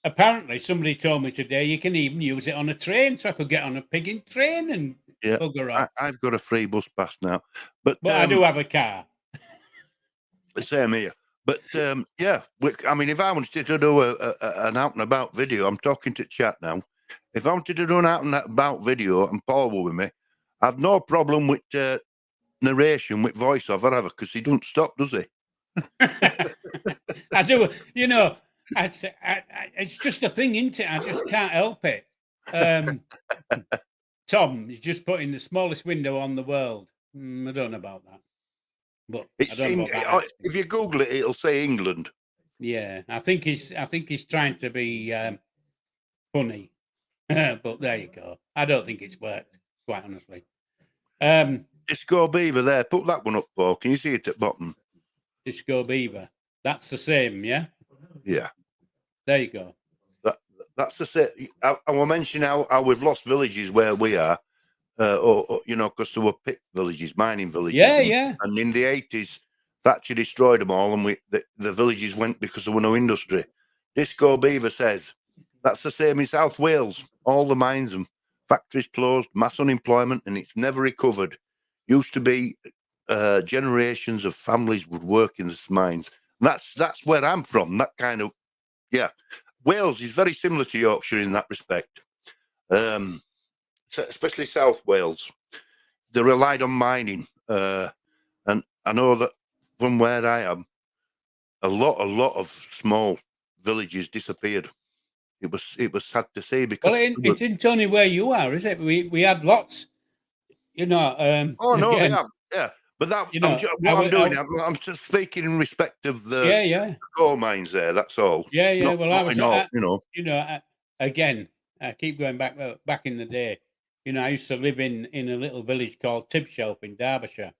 Apparently, somebody told me today you can even use it on a train, so I could get on a Piggin train and bugger off. I've got a free bus pass now, but I do have a car. The same here. But if I wanted to do an out and about video, I'm talking to chat now. If I wanted to do an out and about video and Paul were with me, I've no problem with narration, with voiceover ever, because he don't stop, does he? I do. It's just a thing, isn't it? I just can't help it. Tom is just putting the smallest window on the world. I don't know about that. But if you Google it, it'll say England. Yeah, I think he's trying to be funny, but there you go. I don't think it's worked, quite honestly. Disco Beaver there. Put that one up, Paul. Can you see it at bottom? Disco Beaver. That's the same, yeah. Yeah. There you go. That's the same. I will mention how we've lost villages where we are. Because there were pit villages, mining villages. Yeah. And in the 80s, Thatcher destroyed them all, and the villages went because there were no industry. Disco Beaver says that's the same in South Wales. All the mines and factories closed, mass unemployment, and it's never recovered. Used to be generations of families would work in the mines. That's where I'm from. That kind of Wales is very similar to Yorkshire in that respect. Especially South Wales, they relied on mining, and I know that from where I am, a lot of small villages disappeared. It was sad to see because it's in Tony where you are, is it? We had lots, oh no, they have, But that, I'm just speaking in respect of the coal mines there. That's all. Yeah. Well, again, I keep going back in the day. I used to live in a little village called Tipshelf in Derbyshire,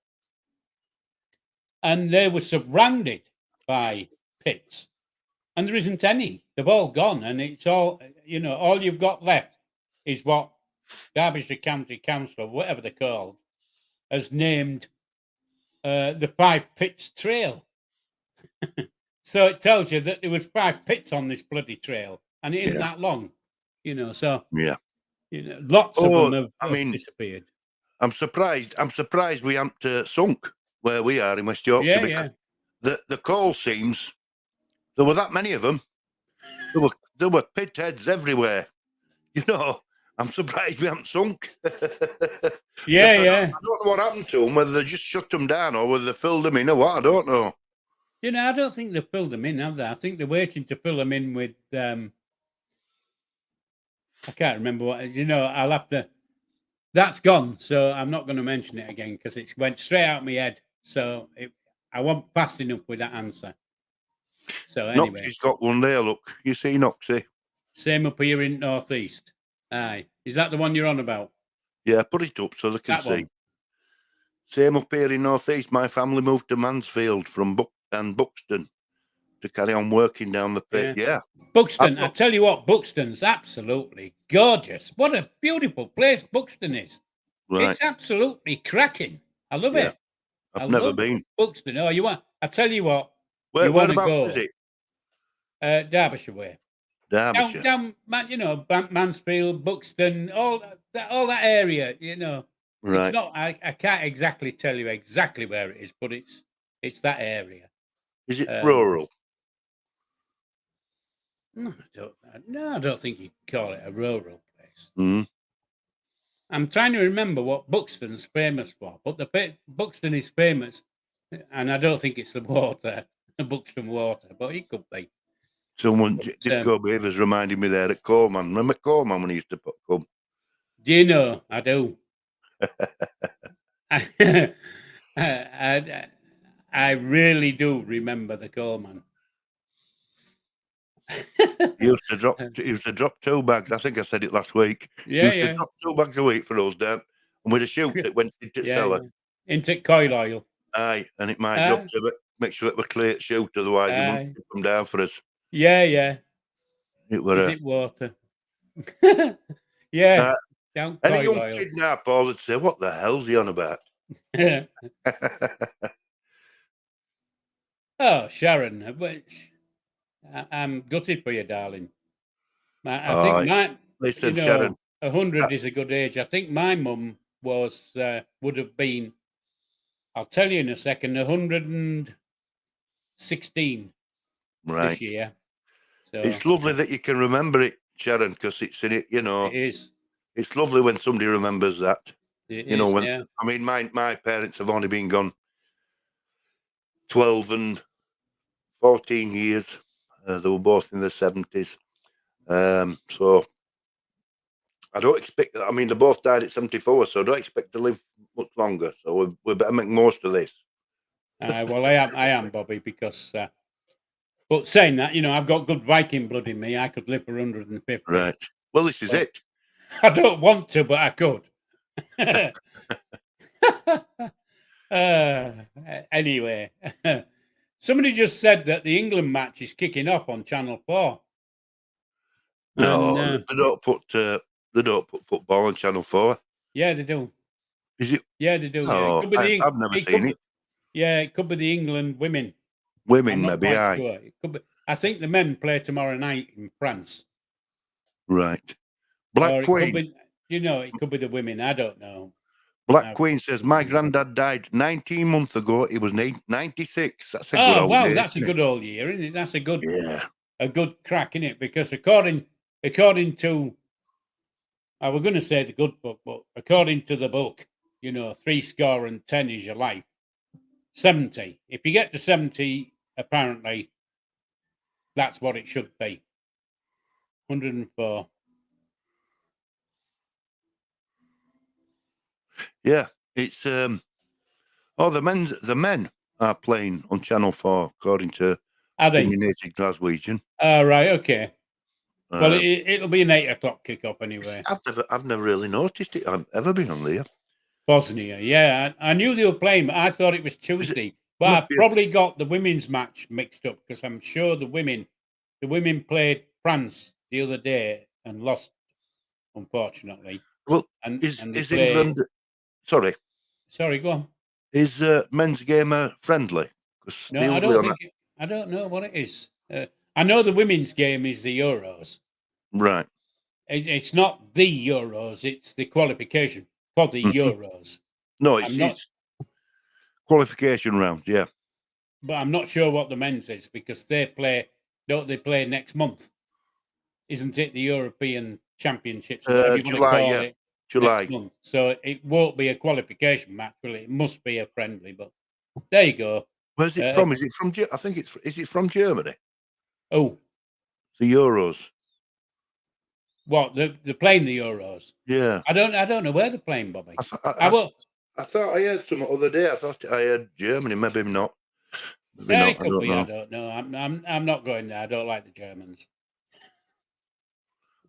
and they were surrounded by pits, and there isn't any. They've all gone, and it's all all you've got left is what Derbyshire County Council, whatever they're called, has named the Five Pits Trail. So it tells you that there was 5 pits on this bloody trail, and it isn't that long, So lots of them have disappeared. I'm surprised we haven't sunk where we are in West Yorkshire because the coal seams. There were that many of them. There were pit heads everywhere. I'm surprised we haven't sunk. I don't know what happened to them. Whether they just shut them down or whether they filled them in or what. I don't know. I don't think they've filled them in, have they? I think they're waiting to fill them in with. I can't remember what. I'll have to. That's gone, so I'm not going to mention it again because it went straight out my head. So I wasn't fast enough with that answer. So anyway, Noxie's got one there. Look, you see Noxie. Same up here in northeast. Aye, is that the one you're on about? Yeah, put it up so they can see. One. Same up here in northeast. My family moved to Mansfield from Buxton to carry on working down the pit. Yeah. Buxton, I tell you what, Buxton's absolutely gorgeous. What a beautiful place Buxton is. Right. It's absolutely cracking. I love it. I've never been. Buxton. Oh, you want? I tell you what. Whereabouts is it? Derbyshire way. Derbyshire. Down, Mansfield, Buxton, all that area. Right. It's not. I can't exactly tell you exactly where it is, but it's that area. Is it rural? No, I don't think you call it a rural place. Mm. I'm trying to remember what Buxton's famous for, but Buxton is famous, and I don't think it's the water, the Buxton water, but it could be. Someone, Disco Beavers reminded me there at Coleman. Remember Coleman when he used to come? Do you know? I do. I really do remember the Coleman. He used to drop 2 bags. I think I said it last week. Yeah, he used to drop 2 bags a week for us down, and with a chute that went into the cellar. Into coil oil. Aye, and it might drop to make sure it was clear to shoot, otherwise it wouldn't come down for us. Yeah. It was. Is it water? Down any young oil. kid now, Paul, would say, "What the hell's he on about?" Oh, Sharon, I'm gutted for you, darling. I think Sharon, 100 is a good age. I think my mum would have been. I'll tell you in a second. 116 this year. So it's lovely that you can remember it, Sharon, because it's in it. It is. It's lovely when somebody remembers that. It is, I mean, my parents have only been gone 12 and 14 years. They were both in their 70s. So I don't expect. I mean, they both died at 74, so I don't expect to live much longer. So we better make most of this. Well, I am, Bobby, because. But saying that, I've got good Viking blood in me. I could live for 150. Right. Well, this is it. I don't want to, but I could. Anyway, somebody just said that the England match is kicking off on Channel 4. No, they don't put football on Channel 4. Yeah, they do. Is it? Yeah, they do. Oh, yeah. I've never seen it. Yeah, it could be the England women. Women, maybe. Sure. It could be. I think the men play tomorrow night in France. Right. Black Queen. It could be the women. I don't know. Black Queen says, my granddad died 19 months ago. He was 96. That's a good old year. That's a good old year, isn't it? That's a good crack, isn't it? Because according to, I was going to say the good book, but according to the book, 70 is your life. 70. If you get to 70, apparently, that's what it should be. 104. Yeah, it's Oh, the men are playing on Channel 4, according to Dominated Glaswegian. Oh, right, okay. Well, it'll be an 8:00 kick-off anyway. I've never really noticed it. I've ever been on there. Bosnia, yeah. I knew they were playing, but I thought it was Tuesday. But I probably got the women's match mixed up because I'm sure the women played France the other day and lost, unfortunately. Well, is England? Sorry, go on. Is men's game friendly? No, I don't think. I don't know what it is. I know the women's game is the Euros. Right. It's not the Euros. It's the qualification for the Euros. No, it's qualification round. Yeah. But I'm not sure what the men's is because they play. Don't they play next month? Isn't it the European Championships? July. July. Next month. So it won't be a qualification match, will it? It must be a friendly. But there you go. Where's it from? Is it from? I think it's. Is it from Germany? Oh, the Euros. What they're playing the Euros? Yeah. I don't know where they're playing, Bobby. I thought I heard some other day. I thought I heard Germany. Maybe not. Maybe not. It could be. I don't know. I'm not going there. I don't like the Germans.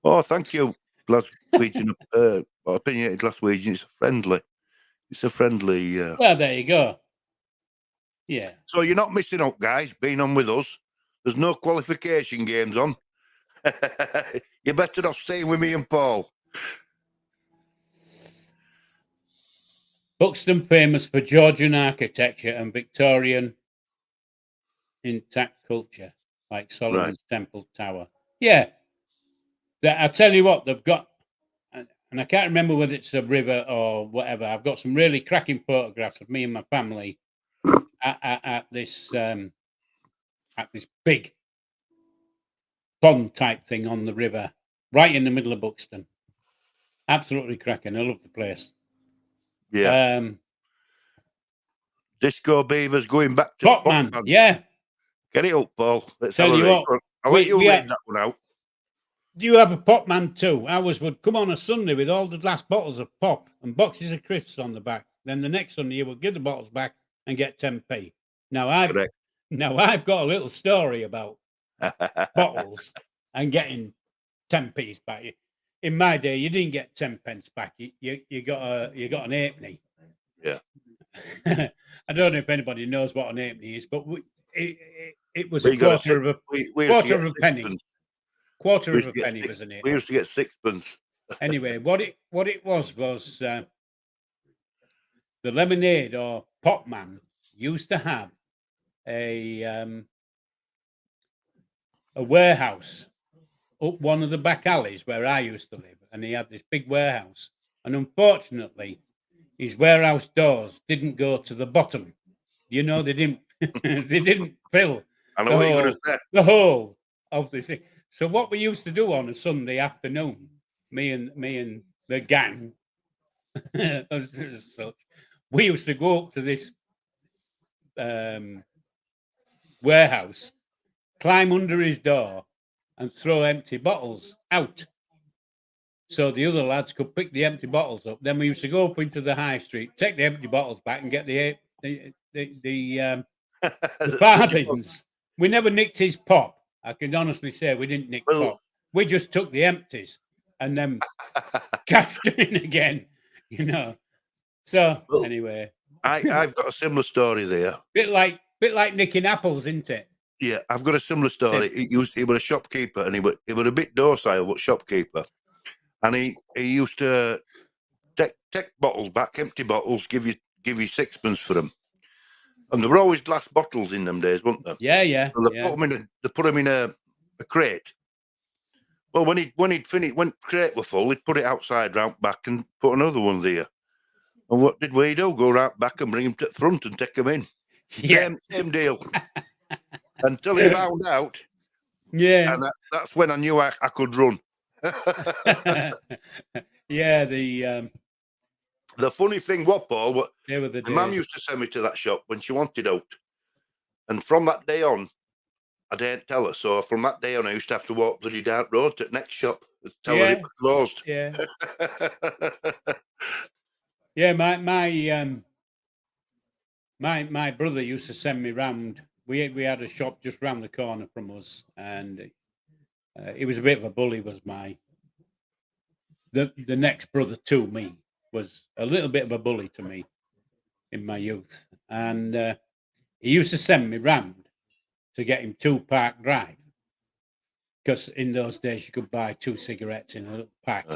Oh, thank you, Glaswegian. Opinionated Glaswegian. It's a friendly. Well, there you go. Yeah. So you're not missing out, guys. Being on with us. There's no qualification games on. You're better off staying with me and Paul. Buxton famous for Georgian architecture and Victorian intact culture, like Solomon's Temple Tower. Yeah. I tell you what, they've got, and I can't remember whether it's a river or whatever. I've got some really cracking photographs of me and my family at this big pond type thing on the river, right in the middle of Buxton. Absolutely cracking. I love the place. Yeah. Disco Beavers going back to Popman. Yeah. Get it up, Paul. Let's tell you what. I'll let you read that one out. Do you have a Popman too? Ours would come on a Sunday with all the glass bottles of pop and boxes of crisps on the back. Then the next Sunday you would give the bottles back and get 10p. Now I've got a little story about bottles and getting 10p's back. In my day, you didn't get 10 pence back. You got an halfpenny. Yeah. I don't know if anybody knows what an halfpenny is, but it was a quarter of a penny. Quarter of a penny, wasn't it? We used to get sixpence. Anyway, what it was the lemonade or Popman used to have a warehouse up one of the back alleys where I used to live, and he had this big warehouse. And unfortunately, his warehouse doors didn't go to the bottom. You know, they didn't fill the whole of the thing. So what we used to do on a Sunday afternoon, me and the gang, as such, we used to go up to this warehouse, climb under his door, and throw empty bottles out, so the other lads could pick the empty bottles up. Then we used to go up into the high street, take the empty bottles back, and get the farthings. We never nicked his pop. I can honestly say we didn't nick pop. We just took the empties and then cashed in again, you know. So anyway, I've got a similar story there. Bit like nicking apples, isn't it? Yeah, I've got a similar story. He was a shopkeeper, and he was a bit docile, but shopkeeper, and he used to take bottles back, empty bottles, give you sixpence for them. And there were always glass bottles in them days, weren't there? Yeah. So they put them in a crate. Well, when he'd finished, when the crate were full, he'd put it outside round back and put another one there. And what did we do? Go round back and bring him to the front and take them in. Yeah. Same deal. Until he found out. Yeah. And that's when I knew I could run. Yeah, the funny thing was, Paul, the mum used to send me to that shop when she wanted out. And from that day on, I didn't tell her. So from that day on, I used to have to walk bloody dark road to the next shop and tell her it was closed. Yeah. Yeah, my My brother used to send me round. We had a shop just round the corner from us, and he was a bit of a bully. Was the next brother to me was a little bit of a bully to me in my youth, and he used to send me round to get him 2 Park Drive, because in those days you could buy 2 cigarettes in a little pack.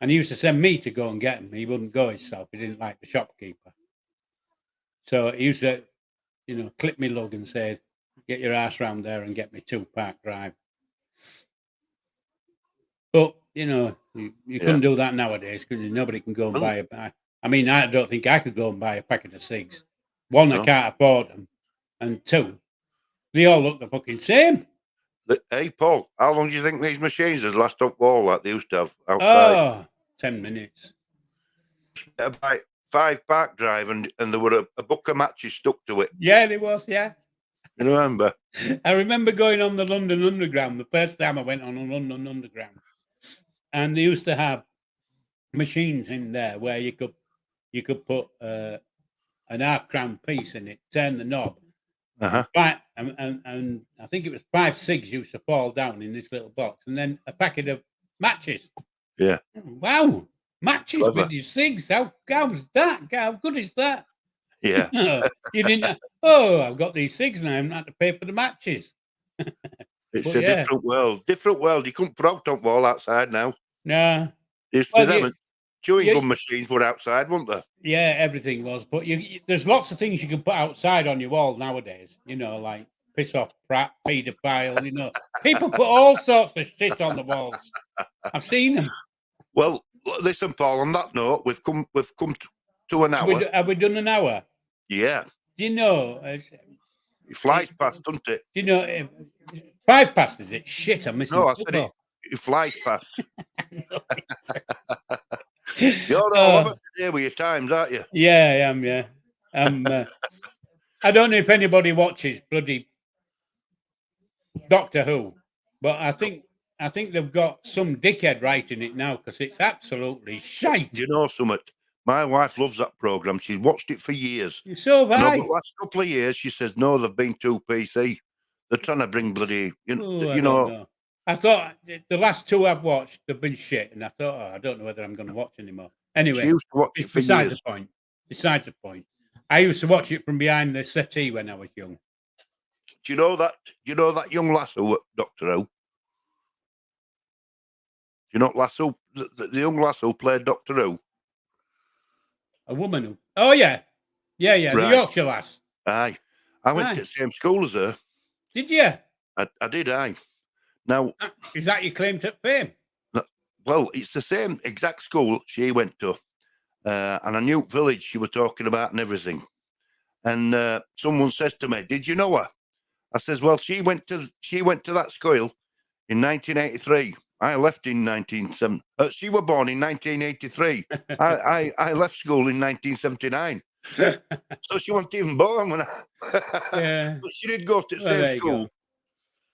And he used to send me to go and get them. He wouldn't go himself. He didn't like the shopkeeper. So he used to, clip me lug and say, "Get your ass round there and get me 2 Park Drive." But, you couldn't do that nowadays, because nobody can go and buy a. I mean, I don't think I could go and buy a packet of cigs. One, I can't afford them. And 2, they all look the fucking same. Hey, Paul, how long do you think these machines would last up wall like they used to have outside? Oh, 10 minutes. About 5 Park Drive, and there were a book of matches stuck to it. Yeah, there was, yeah. You remember? I remember going on the London Underground, the first time I went on a London Underground. And they used to have machines in there where you could put an half-crown piece in it, turn the knob. And I think it was 5 cigs used to fall down in this little box, and then a packet of matches. Yeah. Wow. Matches with your cigs. How was that? How good is that? Yeah. You didn't. Oh, I've got these cigs now. I haven't had to pay for the matches. It's a different world. Different world. You couldn't put out on wall outside now. No. Chewing gum machines were outside, weren't they? Yeah, everything was. But there's lots of things you can put outside on your wall nowadays. Like piss off, prat, paedophile. People put all sorts of shit on the walls. I've seen them. Well, listen, Paul. On that note, we've come to an hour. Have we done an hour? Yeah. Do you know? It flies past, doesn't it? Do you know? 5 past, is it? Shit, I'm missing. No, I said it flies past. You're all over today with your times, aren't you? Yeah, I am. Yeah, I don't know if anybody watches bloody Doctor Who, but I think they've got some dickhead writing it now, because it's absolutely shite. Do you know something? My wife loves that programme. She's watched it for years. So have I. The last couple of years, she says, no, they've been too PC. They're trying to bring bloody, I don't know. I thought the last 2 I've watched, they've been shit, and I thought, I don't know whether I'm going to watch anymore. Anyway, she used to watch it for besides years. the point. Besides the point. I used to watch it from behind the settee when I was young. Do you know that young lass who at Doctor Who? Do you know the young lass who played Doctor Who? A woman who? Oh yeah, right. The Yorkshire lass. Aye, I went to the same school as her. Did you? I did. Aye. Now, is that your claim to fame? Well, it's the same exact school she went to, and I knew village she was talking about and everything. And someone says to me, "Did you know her?" I says, "Well, she went to that school in 1983. I left in 1970. She was born in 1983. I left school in 1979. So she wasn't even born when but she did go to the same school.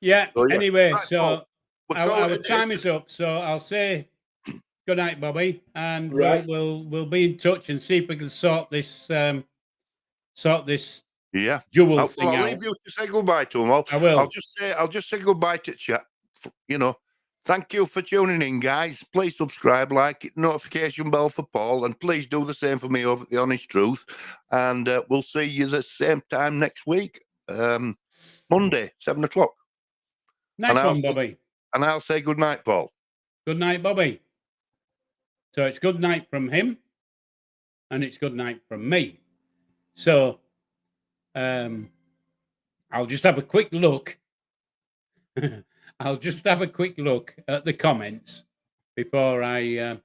Yeah. So, anyway, right, so our time is up. So I'll say good night, Bobby, and we'll be in touch and see if we can sort this jewel thing out. I'll leave you to say goodbye to them. I will. I'll just say goodbye to chat. Thank you for tuning in, guys. Please subscribe, like it, notification bell for Paul, and please do the same for me over at The Honest Truth. And we'll see you the same time next week, Monday, 7 o'clock. Nice one, Bobby. And I'll say good night, Paul. Good night, Bobby. So it's good night from him, and it's good night from me. So I'll just have a quick look. I'll just have a quick look at the comments before I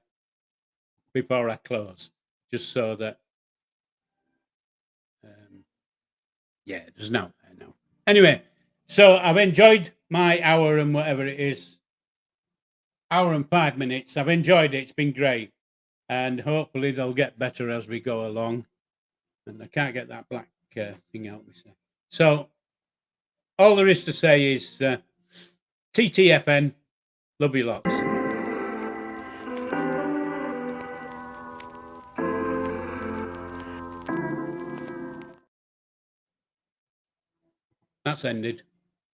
close, just so that there's no. Anyway, so I've enjoyed my hour and whatever it is, hour and 5 minutes. I've enjoyed it. It's been great, and hopefully they'll get better as we go along. And I can't get that black thing out. So all there is to say is. TTFN, love you lots. That's ended.